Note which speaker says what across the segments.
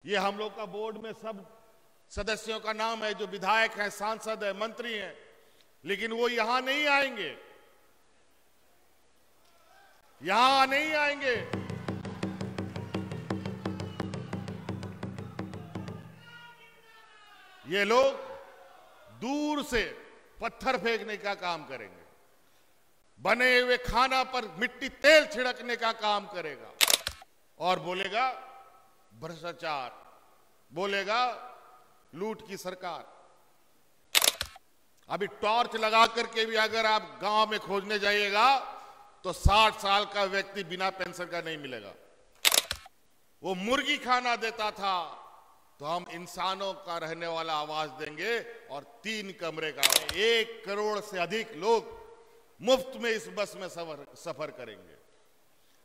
Speaker 1: ये हम लोग का बोर्ड में सब सदस्यों का नाम है जो विधायक हैं, सांसद हैं, मंत्री हैं, लेकिन वो यहां नहीं आएंगे, यहां नहीं आएंगे। ये लोग दूर से पत्थर फेंकने का काम करेंगे, बने हुए खाना पर मिट्टी तेल छिड़कने का काम करेगा और बोलेगा भ्रष्टाचार, बोलेगा लूट की सरकार। अभी टॉर्च लगा करके भी अगर आप गांव में खोजने जाइएगा तो 60 साल का व्यक्ति बिना पेंशन का नहीं मिलेगा। वो मुर्गी खाना देता था तो हम इंसानों का रहने वाला आवाज देंगे और 3 कमरे का 1 करोड़ से अधिक लोग मुफ्त में इस बस में सफर करेंगे।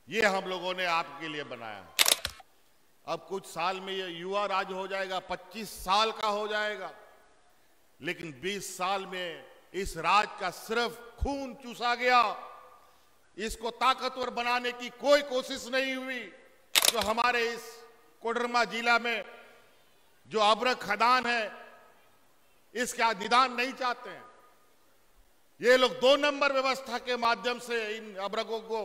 Speaker 1: ये हम लोगों ने आपके लिए बनाया। अब कुछ साल में ये युवा राज हो जाएगा, 25 साल का हो जाएगा, लेकिन 20 साल में इस राज का सिर्फ खून चूसा गया। इसको ताकतवर बनाने की कोई कोशिश नहीं हुई। जो हमारे इस कोडरमा जिला में जो अब्रक खदान है, इसका निदान नहीं चाहते हैं। ये लोग 2 नंबर व्यवस्था के माध्यम से इन अब्रकों को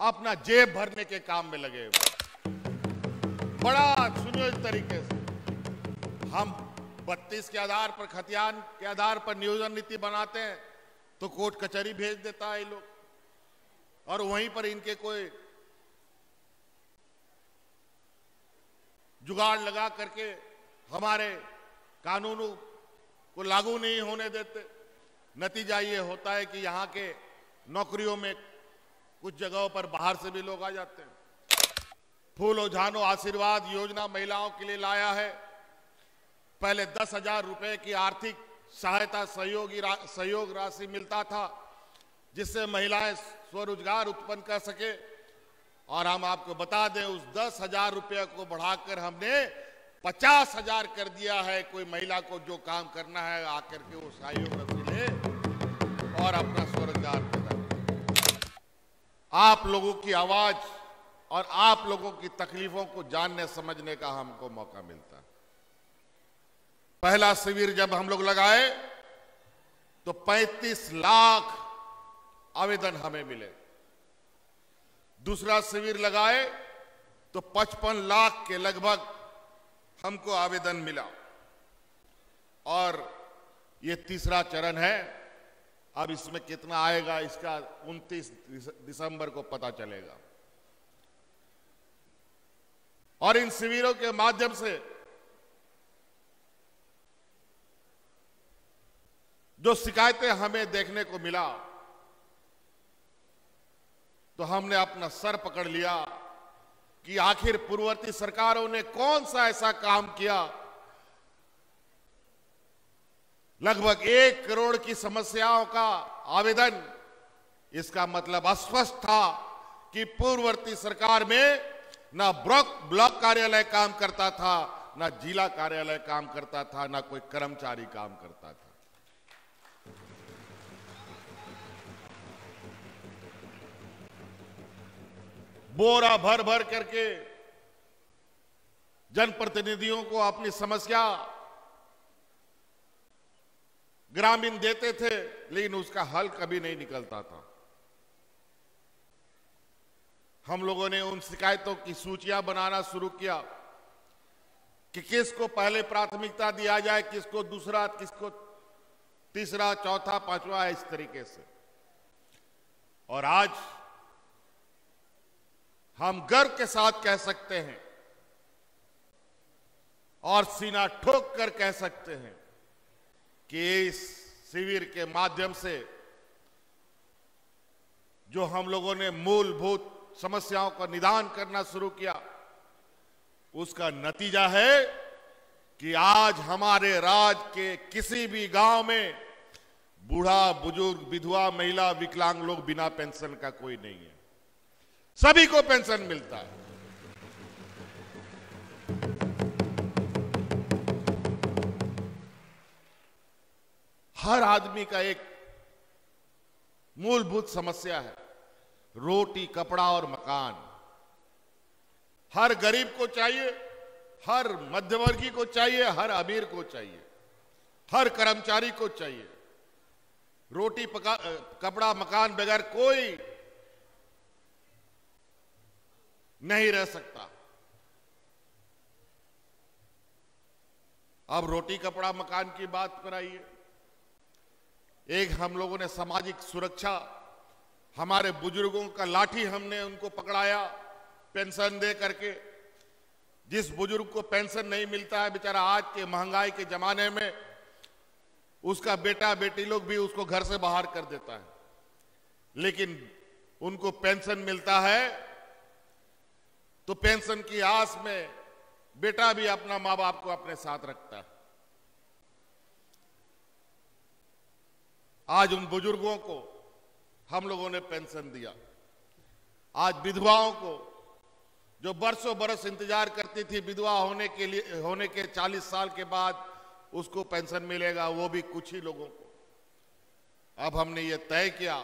Speaker 1: अपना जेब भरने के काम में लगे हुए। बड़ा सुनियोजित तरीके से हम 32 के आधार पर, खतियान के आधार पर नियोजन नीति बनाते हैं तो कोर्ट कचहरी भेज देता है ये लोग, और वहीं पर इनके कोई जुगाड़ लगा करके हमारे कानूनों को लागू नहीं होने देते। नतीजा ये होता है कि यहाँ के नौकरियों में कुछ जगहों पर बाहर से भी लोग आ जाते हैं। फूलो झानो आशीर्वाद योजना महिलाओं के लिए लाया है। पहले 10,000 रुपए की आर्थिक सहायता सहयोग राशि मिलता था, जिससे महिलाएं स्वरोजगार उत्पन्न कर सके। और हम आपको बता दें, उस 10,000 रुपये को बढ़ाकर हमने 50,000 कर दिया है। कोई महिला को जो काम करना है आकर के वो सहयोग राशि ले और अपना स्वरोजगार पैदा करे। आप लोगों की आवाज और आप लोगों की तकलीफों को जानने समझने का हमको मौका मिलता है। पहला शिविर जब हम लोग लगाए तो 35 लाख आवेदन हमें मिले। दूसरा शिविर लगाए तो 55 लाख के लगभग हमको आवेदन मिला। और ये तीसरा चरण है। अब इसमें कितना आएगा इसका 29 दिसंबर को पता चलेगा। और इन शिविरों के माध्यम से जो शिकायतें हमें देखने को मिला तो हमने अपना सर पकड़ लिया कि आखिर पूर्ववर्ती सरकारों ने कौन सा ऐसा काम किया। लगभग 1 करोड़ की समस्याओं का आवेदन, इसका मतलब अस्पष्ट था कि पूर्ववर्ती सरकार में ना ब्लॉक कार्यालय काम करता था, ना जिला कार्यालय काम करता था, ना कोई कर्मचारी काम करता था। बोरा भर भर करके जनप्रतिनिधियों को अपनी समस्या ग्रामीण देते थे, लेकिन उसका हल कभी नहीं निकलता था। हम लोगों ने उन शिकायतों की सूचियां बनाना शुरू किया कि किसको पहले प्राथमिकता दिया जाए, किसको दूसरा, किसको तीसरा, चौथा, पांचवा, इस तरीके से। और आज हम गर्व के साथ कह सकते हैं और सीना ठोक कर कह सकते हैं कि इस शिविर के माध्यम से जो हम लोगों ने मूलभूत समस्याओं का निदान करना शुरू किया, उसका नतीजा है कि आज हमारे राज्य के किसी भी गांव में बूढ़ा, बुजुर्ग, विधवा, महिला, विकलांग लोग बिना पेंशन का कोई नहीं है। सभी को पेंशन मिलता है। हर आदमी का एक मूलभूत समस्या है, रोटी, कपड़ा और मकान। हर गरीब को चाहिए, हर मध्यवर्गीय को चाहिए, हर अमीर को चाहिए, हर कर्मचारी को चाहिए। रोटी कपड़ा मकान बगैर कोई नहीं रह सकता। अब रोटी कपड़ा मकान की बात पर आइए। एक हम लोगों ने सामाजिक सुरक्षा, हमारे बुजुर्गों का लाठी हमने उनको पकड़ाया पेंशन दे करके। जिस बुजुर्ग को पेंशन नहीं मिलता है बेचारा, आज के महंगाई के जमाने में उसका बेटा बेटी लोग भी उसको घर से बाहर कर देता है, लेकिन उनको पेंशन मिलता है तो पेंशन की आस में बेटा भी अपना मां बाप को अपने साथ रखता है। आज उन बुजुर्गों को हम लोगों ने पेंशन दिया। आज विधवाओं को जो बरसों बरस इंतजार करती थी विधवा होने के 40 साल के बाद उसको पेंशन मिलेगा, वो भी कुछ ही लोगों को। अब हमने ये तय किया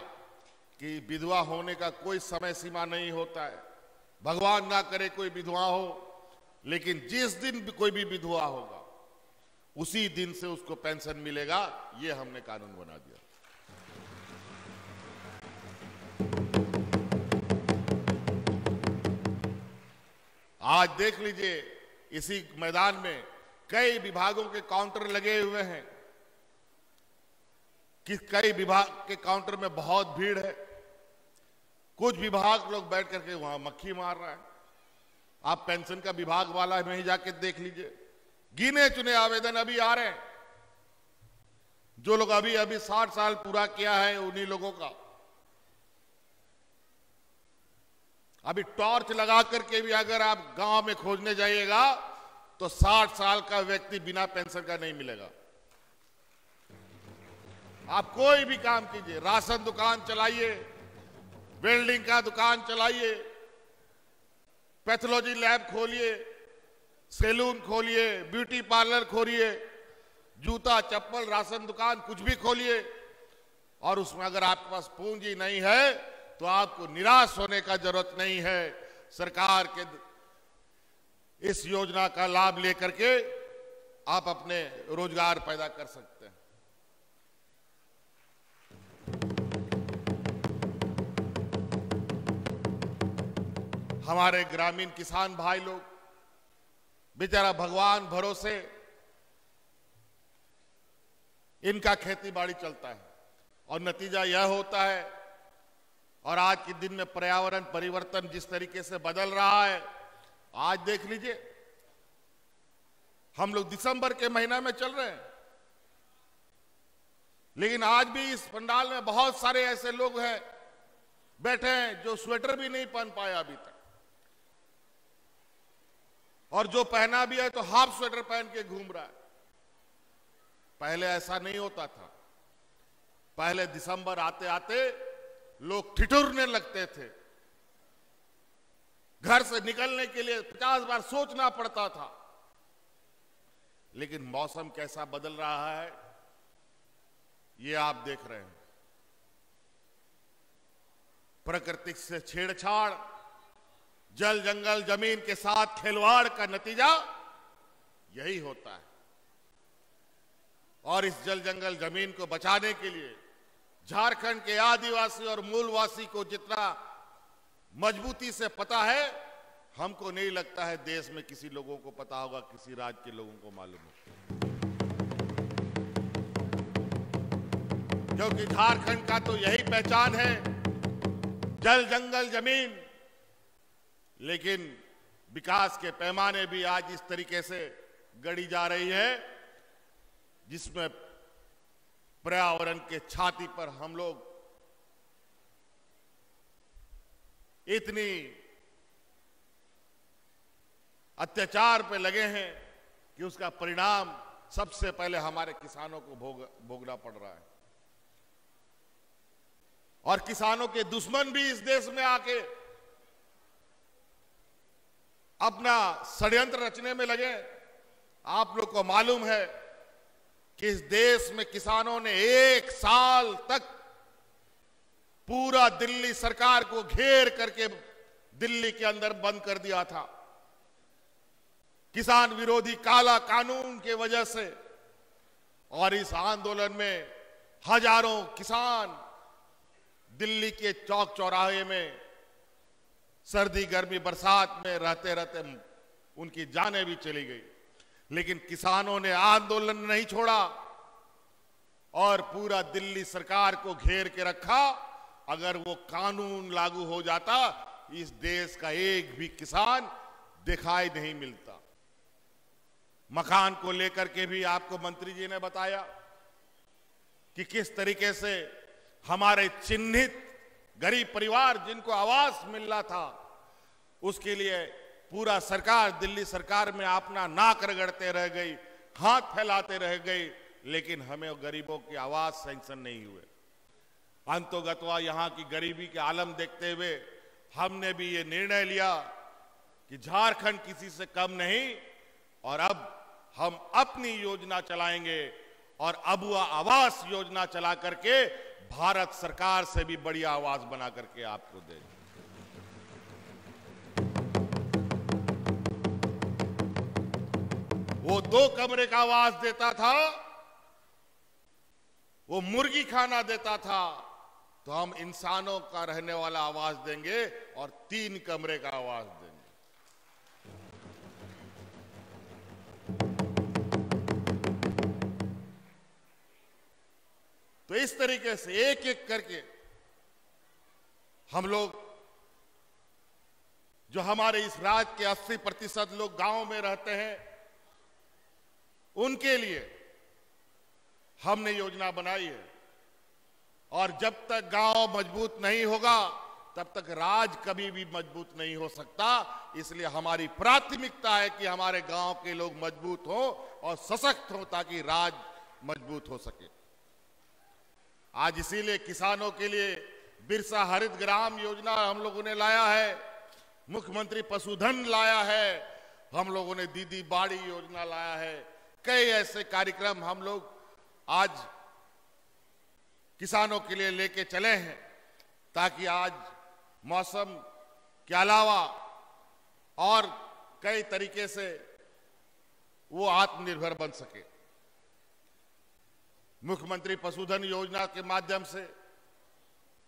Speaker 1: कि विधवा होने का कोई समय सीमा नहीं होता है। भगवान ना करे कोई विधवा हो, लेकिन जिस दिन भी कोई भी विधवा होगा उसी दिन से उसको पेंशन मिलेगा। ये हमने कानून बना दिया। आज देख लीजिए इसी मैदान में कई विभागों के काउंटर लगे हुए हैं कि कई विभाग के काउंटर में बहुत भीड़ है। कुछ विभाग लोग बैठ करके वहां मक्खी मार रहा है। आप पेंशन का विभाग वाला में ही जाके देख लीजिए, गिने चुने आवेदन अभी आ रहे हैं। जो लोग अभी 60 साल पूरा किया है उन्हीं लोगों का। अभी टॉर्च लगा करके भी अगर आप गांव में खोजने जाइएगा तो 60 साल का व्यक्ति बिना पेंशन का नहीं मिलेगा। आप कोई भी काम कीजिए, राशन दुकान चलाइए, वेल्डिंग का दुकान चलाइए, पैथोलॉजी लैब खोलिए, सैलून खोलिए, ब्यूटी पार्लर खोलिए, जूता चप्पल राशन दुकान कुछ भी खोलिए, और उसमें अगर आपके पास पूंजी नहीं है तो आपको निराश होने का जरूरत नहीं है। सरकार के इस योजना का लाभ लेकर के आप अपने रोजगार पैदा कर सकते हैं। हमारे ग्रामीण किसान भाई लोग बेचारा भगवान भरोसे इनका खेती बाड़ी चलता है, और नतीजा यह होता है। और आज के दिन में पर्यावरण परिवर्तन जिस तरीके से बदल रहा है, आज देख लीजिए हम लोग दिसंबर के महीना में चल रहे हैं, लेकिन आज भी इस पंडाल में बहुत सारे ऐसे लोग हैं बैठे हैं जो स्वेटर भी नहीं पहन पाए अभी तक, और जो पहना भी है तो हाफ स्वेटर पहन के घूम रहा है। पहले ऐसा नहीं होता था। पहले दिसंबर आते आते लोग ठिठुरने लगते थे। घर से निकलने के लिए 50 बार सोचना पड़ता था। लेकिन मौसम कैसा बदल रहा है ये आप देख रहे हैं। प्रकृति से छेड़छाड़, जल जंगल जमीन के साथ खिलवाड़ का नतीजा यही होता है। और इस जल जंगल जमीन को बचाने के लिए झारखंड के आदिवासी और मूलवासी को जितना मजबूती से पता है, हमको नहीं लगता है देश में किसी लोगों को पता होगा, किसी राज्य के लोगों को मालूम हो। क्योंकि झारखंड का तो यही पहचान है, जल जंगल जमीन। लेकिन विकास के पैमाने भी आज इस तरीके से गढ़ी जा रही है जिसमें पर्यावरण के छाती पर हम लोग इतनी अत्याचार पे लगे हैं कि उसका परिणाम सबसे पहले हमारे किसानों को भोगना पड़ रहा है। और किसानों के दुश्मन भी इस देश में आके अपना षड्यंत्र रचने में लगे। आप लोग को मालूम है कि इस देश में किसानों ने 1 साल तक पूरा दिल्ली सरकार को घेर करके दिल्ली के अंदर बंद कर दिया था। किसान विरोधी काला कानून के वजह से। और इस आंदोलन में हजारों किसान दिल्ली के चौक चौराहे में सर्दी गर्मी बरसात में रहते रहते उनकी जानें भी चली गई, लेकिन किसानों ने आंदोलन नहीं छोड़ा और पूरा दिल्ली सरकार को घेर के रखा। अगर वो कानून लागू हो जाता, इस देश का एक भी किसान दिखाई नहीं मिलता। मकान को लेकर के भी आपको मंत्री जी ने बताया कि किस तरीके से हमारे चिन्हित गरीब परिवार जिनको आवास मिल रहा था, उसके लिए पूरा सरकार, दिल्ली सरकार में अपना नाक रगड़ते रह गई, हाथ फैलाते रह गई, लेकिन हमें गरीबों की आवाज सैंक्शन नहीं हुए। अंतोगत्वा यहां की गरीबी के आलम देखते हुए हमने भी ये निर्णय लिया कि झारखंड किसी से कम नहीं, और अब हम अपनी योजना चलाएंगे और अबुआ आवास योजना चला करके भारत सरकार से भी बड़ी आवाज बना करके आपको देंगे। वो 2 कमरे का आवास देता था, वो मुर्गी खाना देता था, तो हम इंसानों का रहने वाला आवास देंगे और 3 कमरे का आवास देंगे। तो इस तरीके से एक एक करके हम लोग, जो हमारे इस राज्य के 80% लोग गांव में रहते हैं, उनके लिए हमने योजना बनाई है। और जब तक गांव मजबूत नहीं होगा, तब तक राज कभी भी मजबूत नहीं हो सकता। इसलिए हमारी प्राथमिकता है कि हमारे गांव के लोग मजबूत हों और सशक्त हों, ताकि राज मजबूत हो सके। आज इसीलिए किसानों के लिए बिरसा हरित ग्राम योजना हम लोगों ने लाया है, मुख्यमंत्री पशुधन लाया है, हम लोगों ने दीदी बाड़ी योजना लाया है। कई ऐसे कार्यक्रम हम लोग आज किसानों के लिए लेके चले हैं, ताकि आज मौसम के अलावा और कई तरीके से वो आत्मनिर्भर बन सके। मुख्यमंत्री पशुधन योजना के माध्यम से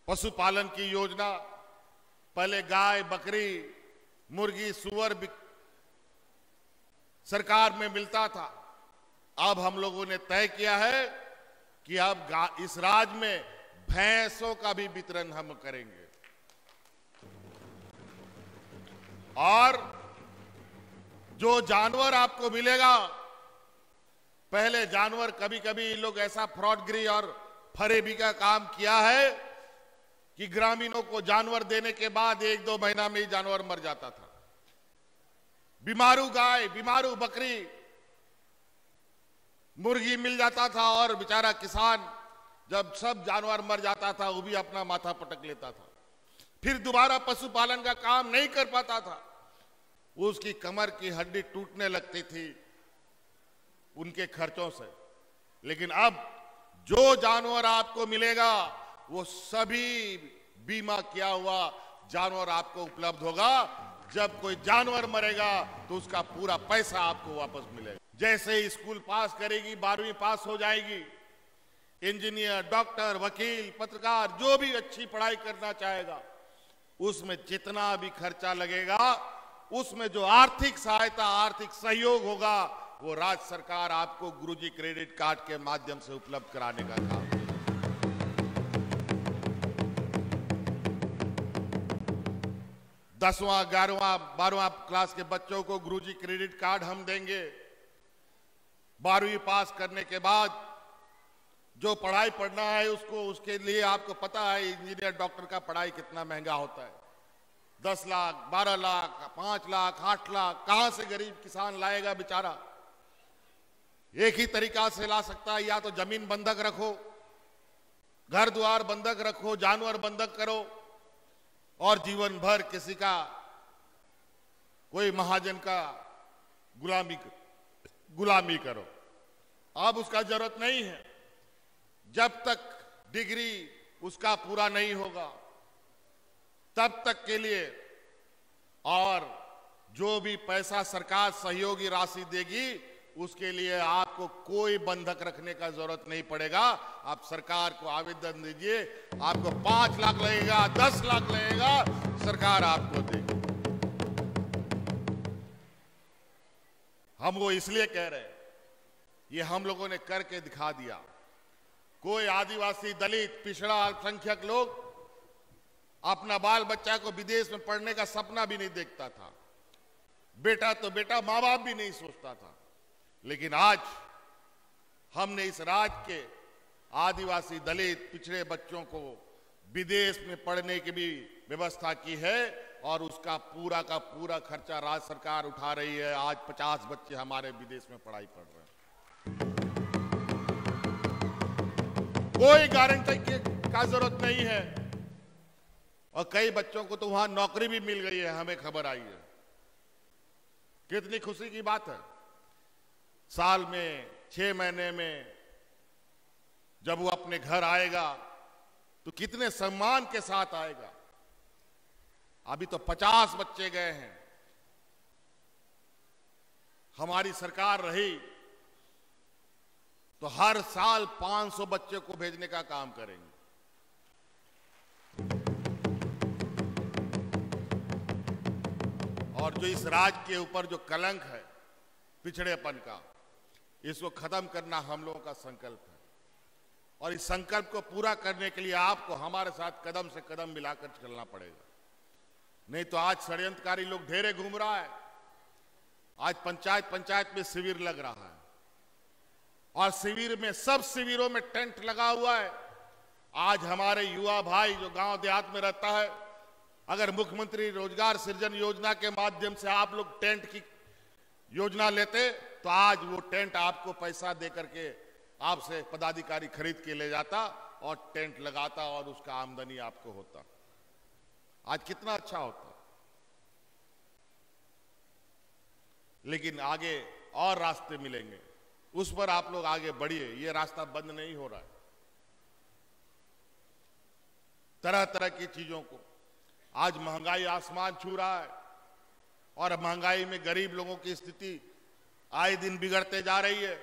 Speaker 1: पशुपालन की योजना, पहले गाय बकरी मुर्गी सुअर सरकार में मिलता था, अब हम लोगों ने तय किया है कि अब इस राज्य में भैंसों का भी वितरण हम करेंगे। और जो जानवर आपको मिलेगा, पहले जानवर कभी कभी लोग ऐसा फ्रॉडगिरी और फरेबी का काम किया है कि ग्रामीणों को जानवर देने के बाद 1-2 महीना में ही जानवर मर जाता था। बीमारू गाय, बीमारू बकरी, मुर्गी मिल जाता था और बेचारा किसान जब सब जानवर मर जाता था, वो भी अपना माथा पटक लेता था, फिर दोबारा पशुपालन का काम नहीं कर पाता था, उसकी कमर की हड्डी टूटने लगती थी उनके खर्चों से। लेकिन अब जो जानवर आपको मिलेगा, वो सभी बीमा किया हुआ जानवर आपको उपलब्ध होगा। जब कोई जानवर मरेगा तो उसका पूरा पैसा आपको वापस मिलेगा। जैसे ही स्कूल पास करेगी, 12वीं पास हो जाएगी, इंजीनियर, डॉक्टर, वकील, पत्रकार, जो भी अच्छी पढ़ाई करना चाहेगा, उसमें जितना भी खर्चा लगेगा, उसमें जो आर्थिक सहायता, आर्थिक सहयोग होगा, वो राज्य सरकार आपको गुरुजी क्रेडिट कार्ड के माध्यम से उपलब्ध कराने का काम है। 10वां 11वां 12वां क्लास के बच्चों को गुरुजी क्रेडिट कार्ड हम देंगे। 12वीं पास करने के बाद जो पढ़ाई पढ़ना है उसके लिए आपको पता है इंजीनियर डॉक्टर का पढ़ाई कितना महंगा होता है। 10 लाख, 12 लाख, 5 लाख, 8 लाख कहां से गरीब किसान लाएगा बेचारा। एक ही तरीका से ला सकता है, या तो जमीन बंधक रखो, घर द्वार बंधक रखो, जानवर बंधक करो और जीवन भर किसी का, कोई महाजन का गुलामी करो। अब उसका जरूरत नहीं है। जब तक डिग्री उसका पूरा नहीं होगा तब तक के लिए, और जो भी पैसा सरकार सहयोगी राशि देगी उसके लिए आपको कोई बंधक रखने का जरूरत नहीं पड़ेगा। आप सरकार को आवेदन दीजिए, आपको 5 लाख लगेगा, 10 लाख लगेगा, सरकार आपको देगी। हम वो इसलिए कह रहे हैं, ये हम लोगों ने करके दिखा दिया। कोई आदिवासी, दलित, पिछड़ा, अल्पसंख्यक लोग अपना बाल बच्चा को विदेश में पढ़ने का सपना भी नहीं देखता था। बेटा तो बेटा, मां बाप भी नहीं सोचता था। लेकिन आज हमने इस राज्य के आदिवासी, दलित, पिछड़े बच्चों को विदेश में पढ़ने की भी व्यवस्था की है और उसका पूरा का पूरा खर्चा राज्य सरकार उठा रही है। आज 50 बच्चे हमारे विदेश में पढ़ाई पढ़ रहे हैं। कोई गारंटी का जरूरत नहीं है और कई बच्चों को तो वहां नौकरी भी मिल गई है, हमें खबर आई है। कितनी खुशी की बात है। साल में 6 महीने में जब वो अपने घर आएगा तो कितने सम्मान के साथ आएगा। अभी तो 50 बच्चे गए हैं। हमारी सरकार रही तो हर साल 500 बच्चे को भेजने का काम करेंगे। और जो इस राज्य के ऊपर जो कलंक है पिछड़ेपन का, इसको खत्म करना हम लोगों का संकल्प है। और इस संकल्प को पूरा करने के लिए आपको हमारे साथ कदम से कदम मिलाकर चलना पड़ेगा। नहीं तो आज षड्यंत्रकारी लोग ढेरे घूम रहा है। आज पंचायत में शिविर लग रहा है और शिविर में, सब शिविरों में टेंट लगा हुआ है। आज हमारे युवा भाई जो गांव देहात में रहता है, अगर मुख्यमंत्री रोजगार सृजन योजना के माध्यम से आप लोग टेंट की योजना लेते तो आज वो टेंट आपको पैसा दे करके आपसे पदाधिकारी खरीद के ले जाता और टेंट लगाता और उसका आमदनी आपको होता। आज कितना अच्छा होता। लेकिन आगे और रास्ते मिलेंगे, उस पर आप लोग आगे बढ़िए। ये रास्ता बंद नहीं हो रहा है। तरह तरह की चीजों को, आज महंगाई आसमान छू रहा है और महंगाई में गरीब लोगों की स्थिति आए दिन बिगड़ते जा रही है।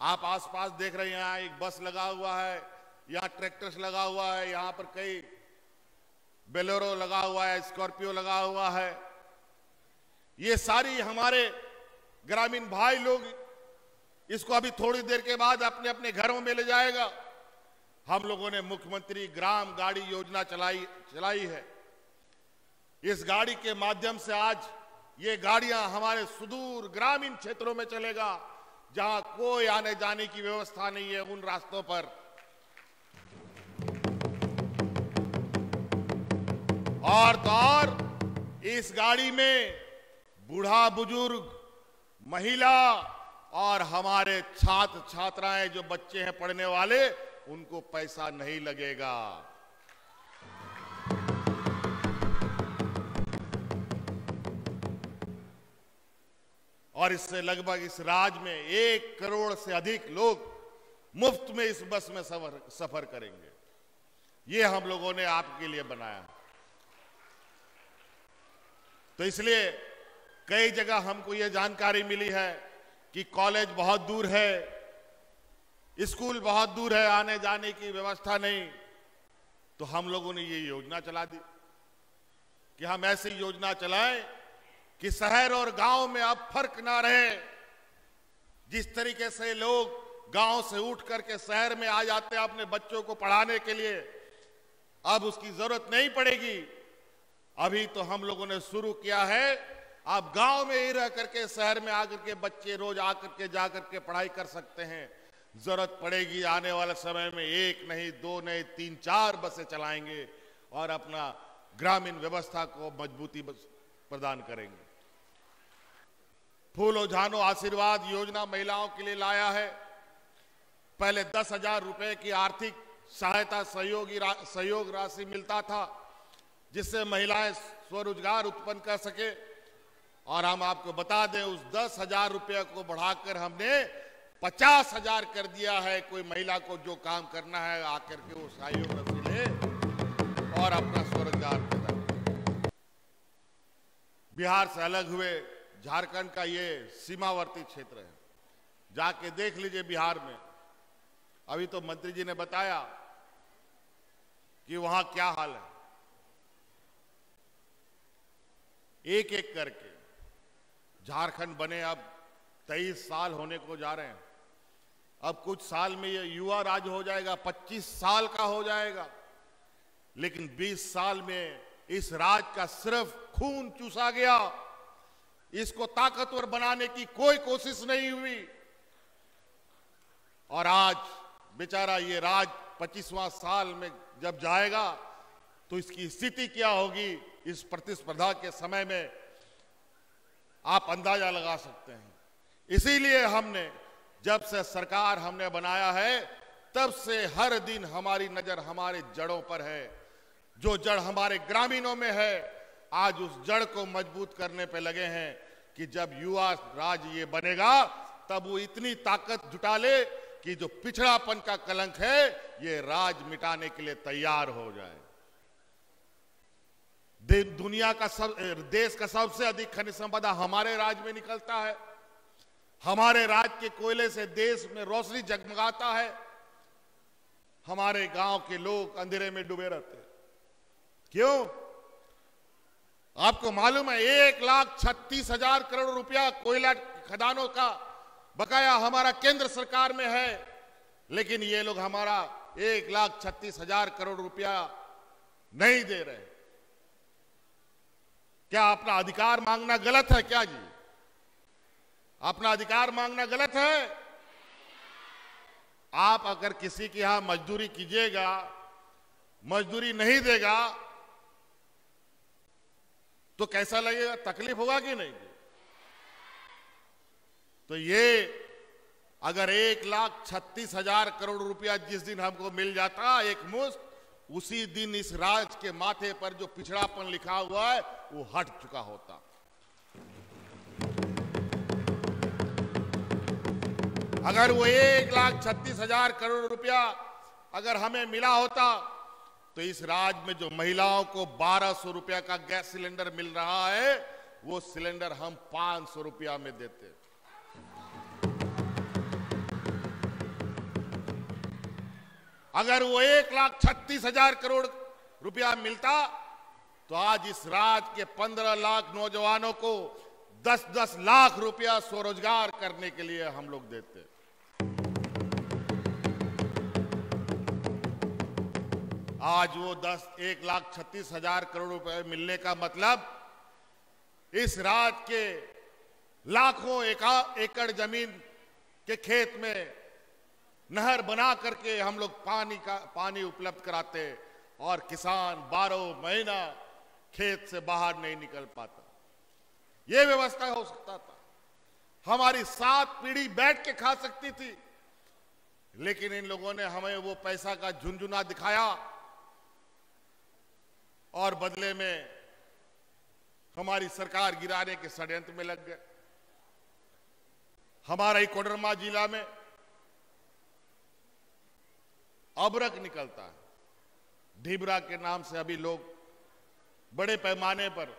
Speaker 1: आप आसपास देख रहे हैं, यहाँ एक बस लगा हुआ है, यहाँ ट्रैक्टर्स लगा हुआ है, यहाँ पर कई बोलेरो लगा हुआ है, स्कॉर्पियो लगा हुआ है। ये सारी हमारे ग्रामीण भाई लोग इसको अभी थोड़ी देर के बाद अपने अपने घरों में ले जाएगा। हम लोगों ने मुख्यमंत्री ग्राम गाड़ी योजना चलाई है। इस गाड़ी के माध्यम से आज ये गाड़ियां हमारे सुदूर ग्रामीण क्षेत्रों में चलेगा, जहां कोई आने जाने की व्यवस्था नहीं है। उन रास्तों पर और तो और इस गाड़ी में बूढ़ा बुजुर्ग, महिला और हमारे छात्र छात्राएं जो बच्चे हैं पढ़ने वाले, उनको पैसा नहीं लगेगा। और इससे लगभग इस राज्य में 1 करोड़ से अधिक लोग मुफ्त में इस बस में सफर करेंगे। ये हम लोगों ने आपके लिए बनाया। तो इसलिए कई जगह हमको ये जानकारी मिली है कि कॉलेज बहुत दूर है, स्कूल बहुत दूर है, आने जाने की व्यवस्था नहीं। तो हम लोगों ने ये योजना चला दी कि हम ऐसी योजना चलाएं कि शहर और गांव में अब फर्क ना रहे। जिस तरीके से लोग गांव से उठ करके शहर में आ जाते हैं अपने बच्चों को पढ़ाने के लिए, अब उसकी जरूरत नहीं पड़ेगी। अभी तो हम लोगों ने शुरू किया है, अब गांव में ही रह करके शहर में आकर के बच्चे रोज आकर के जाकर के पढ़ाई कर सकते हैं। जरूरत पड़ेगी आने वाले समय में 1 नहीं 2 नहीं 3 4 बसें चलाएंगे और अपना ग्रामीण व्यवस्था को मजबूती प्रदान करेंगे। फूलो झानो आशीर्वाद योजना महिलाओं के लिए लाया है। पहले 10,000 रुपए की आर्थिक सहायता सहयोग राशि मिलता था, जिससे महिलाएं स्वरोजगार उत्पन्न कर सके। और हम आपको बता दें, उस 10,000 रुपये को बढ़ाकर हमने 50,000 कर दिया है। कोई महिला को जो काम करना है आकर के वो सहयोग राशि ले और अपना स्वरोजगार पैदा करे। बिहार से अलग हुए झारखंड का ये सीमावर्ती क्षेत्र है। जाके देख लीजिए बिहार में। अभी तो मंत्री जी ने बताया कि वहां क्या हाल है। एक एक करके झारखंड बने अब 23 साल होने को जा रहे हैं। अब कुछ साल में ये युवा राज्य हो जाएगा, 25 साल का हो जाएगा। लेकिन 20 साल में इस राज्य का सिर्फ खून चूसा गया। इसको ताकतवर बनाने की कोई कोशिश नहीं हुई। और आज बेचारा ये राज्य 25वां साल में जब जाएगा तो इसकी स्थिति क्या होगी, इस प्रतिस्पर्धा के समय में आप अंदाजा लगा सकते हैं। इसीलिए हमने, जब से सरकार हमने बनाया है, तब से हर दिन हमारी नजर हमारे जड़ों पर है। जो जड़ हमारे ग्रामीणों में है, आज उस जड़ को मजबूत करने पे लगे हैं कि जब युवा राज्य ये बनेगा तब वो इतनी ताकत जुटा ले कि जो पिछड़ापन का कलंक है ये राज मिटाने के लिए तैयार हो जाए। दुनिया का देश का सबसे अधिक खनिज संपदा हमारे राज्य में निकलता है। हमारे राज्य के कोयले से देश में रोशनी जगमगाता है। हमारे गांव के लोग अंधेरे में डूबे रहते हैं। क्यों? आपको मालूम है 1,36,000 करोड़ रुपया कोयला खदानों का बकाया हमारा केंद्र सरकार में है, लेकिन ये लोग हमारा 1,36,000 करोड़ रुपया नहीं दे रहे। क्या अपना अधिकार मांगना गलत है क्या जी? अपना अधिकार मांगना गलत है? आप अगर किसी के यहां मजदूरी कीजिएगा, मजदूरी नहीं देगा तो कैसा लगेगा? तकलीफ होगा कि नहीं? तो ये अगर 1,36,000 करोड़ रुपया जिस दिन हमको मिल जाता एक मुश्त, उसी दिन इस राज्य के माथे पर जो पिछड़ापन लिखा हुआ है वो हट चुका होता। अगर वो 1,36,000 करोड़ रुपया अगर हमें मिला होता तो इस राज्य में जो महिलाओं को 1,200 रुपया का गैस सिलेंडर मिल रहा है, वो सिलेंडर हम 500 रुपया में देते। अगर वो 1,36,000 करोड़ रुपया मिलता तो आज इस राज्य के 15 लाख नौजवानों को 10-10 लाख रुपया स्वरोजगार करने के लिए हम लोग देते। आज वो 1,36,000 करोड़ रुपए मिलने का मतलब इस राज्य के लाखों एकड़ जमीन के खेत में नहर बना करके हम लोग पानी उपलब्ध कराते और किसान 12 महीना खेत से बाहर नहीं निकल पाता। यह व्यवस्था हो सकता था। हमारी 7 पीढ़ी बैठ के खा सकती थी, लेकिन इन लोगों ने हमें वो पैसा का झुनझुना दिखाया और बदले में हमारी सरकार गिराने के षड्यंत्र में लग गए। हमारा ही कोडरमा जिला में अबरक निकलता है, ढीबरा के नाम से अभी लोग बड़े पैमाने पर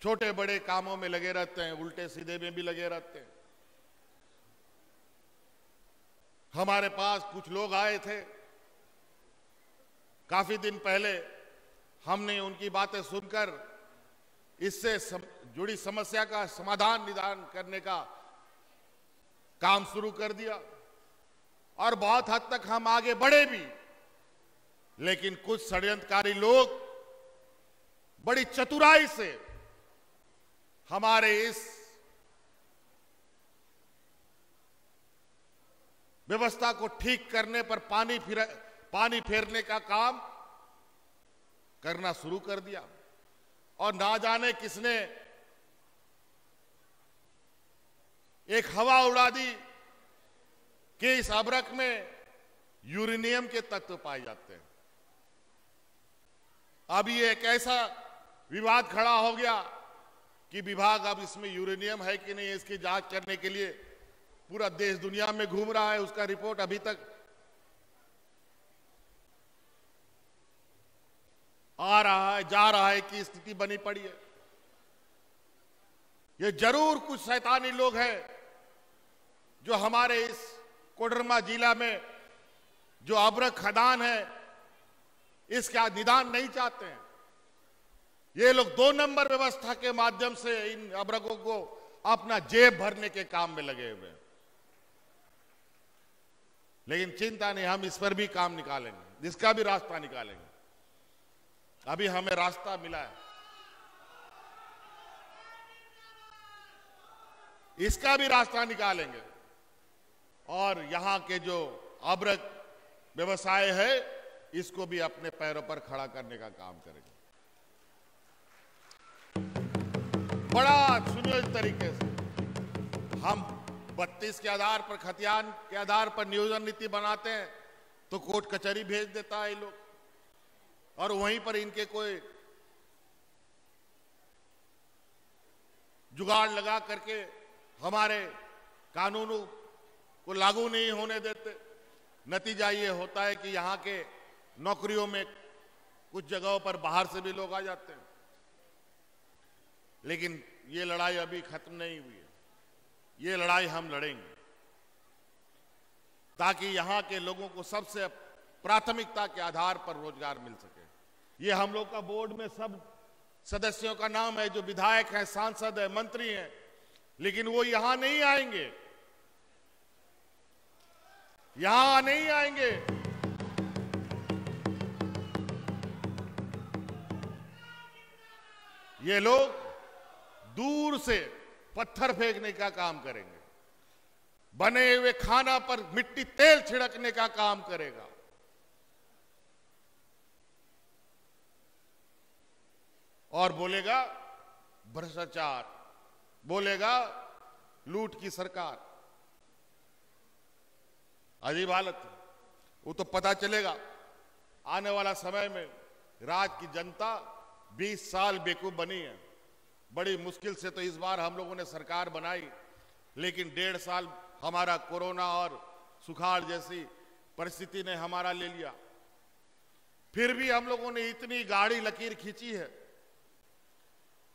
Speaker 1: छोटे बड़े कामों में लगे रहते हैं, उल्टे सीधे में भी लगे रहते हैं। हमारे पास कुछ लोग आए थे काफी दिन पहले, हमने उनकी बातें सुनकर इससे जुड़ी समस्या का समाधान निदान करने का काम शुरू कर दिया और बहुत हद तक हम आगे बढ़े भी। लेकिन कुछ षड्यंत्रकारी लोग बड़ी चतुराई से हमारे इस व्यवस्था को ठीक करने पर पानी फेरने का काम करना शुरू कर दिया। और ना जाने किसने एक हवा उड़ा दी कि इस अबरक में यूरेनियम के तत्व पाए जाते हैं। अब ये एक ऐसा विवाद खड़ा हो गया कि विभाग अब इसमें यूरेनियम है कि नहीं इसकी जांच करने के लिए पूरा देश दुनिया में घूम रहा है। उसका रिपोर्ट अभी तक आ रहा है, जा रहा है की स्थिति बनी पड़ी है। ये जरूर कुछ शैतानी लोग हैं जो हमारे इस कोडरमा जिला में जो अभ्रक खदान है इसका निदान नहीं चाहते हैं। ये लोग 2 नंबर व्यवस्था के माध्यम से इन अभ्रकों को अपना जेब भरने के काम में लगे हुए हैं। लेकिन चिंता नहीं, हम इस पर भी काम निकालेंगे, इसका भी रास्ता निकालेंगे। अभी हमें रास्ता मिला है, इसका भी रास्ता निकालेंगे और यहां के जो अभ्रक व्यवसाय है इसको भी अपने पैरों पर खड़ा करने का काम करेंगे। बड़ा सुनियोजित तरीके से हम 32 के आधार पर, खतियान के आधार पर नियोजन नीति बनाते हैं तो कोर्ट कचहरी भेज देता है ये लोग, और वहीं पर इनके कोई जुगाड़ लगा करके हमारे कानूनों को लागू नहीं होने देते। नतीजा ये होता है कि यहाँ के नौकरियों में कुछ जगहों पर बाहर से भी लोग आ जाते हैं। लेकिन ये लड़ाई अभी खत्म नहीं हुई है, ये लड़ाई हम लड़ेंगे ताकि यहाँ के लोगों को सबसे प्राथमिकता के आधार पर रोजगार मिल सके। ये हम लोग का बोर्ड में सब सदस्यों का नाम है जो विधायक हैं, सांसद हैं, मंत्री हैं, लेकिन वो यहां नहीं आएंगे, यहां नहीं आएंगे। ये लोग दूर से पत्थर फेंकने का काम करेंगे, बने हुए खाना पर मिट्टी तेल छिड़कने का काम करेगा। और बोलेगा भ्रष्टाचार, बोलेगा लूट की सरकार। अजीब हालत है। वो तो पता चलेगा आने वाला समय में। राज्य की जनता 20 साल बेवकूफ बनी है। बड़ी मुश्किल से तो इस बार हम लोगों ने सरकार बनाई, लेकिन 1.5 साल हमारा कोरोना और सुखाड़ जैसी परिस्थिति ने हमारा ले लिया। फिर भी हम लोगों ने इतनी गाढ़ी लकीर खींची है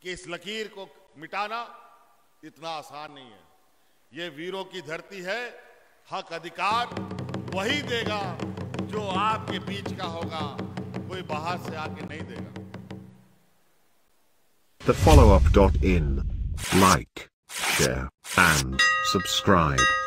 Speaker 1: कि इस लकीर को मिटाना इतना आसान नहीं है। ये वीरों की धरती है। हक अधिकार वही देगा जो आपके बीच का होगा, कोई बाहर से आके नहीं देगा।
Speaker 2: TheFollowUp.in. Like, share, and subscribe.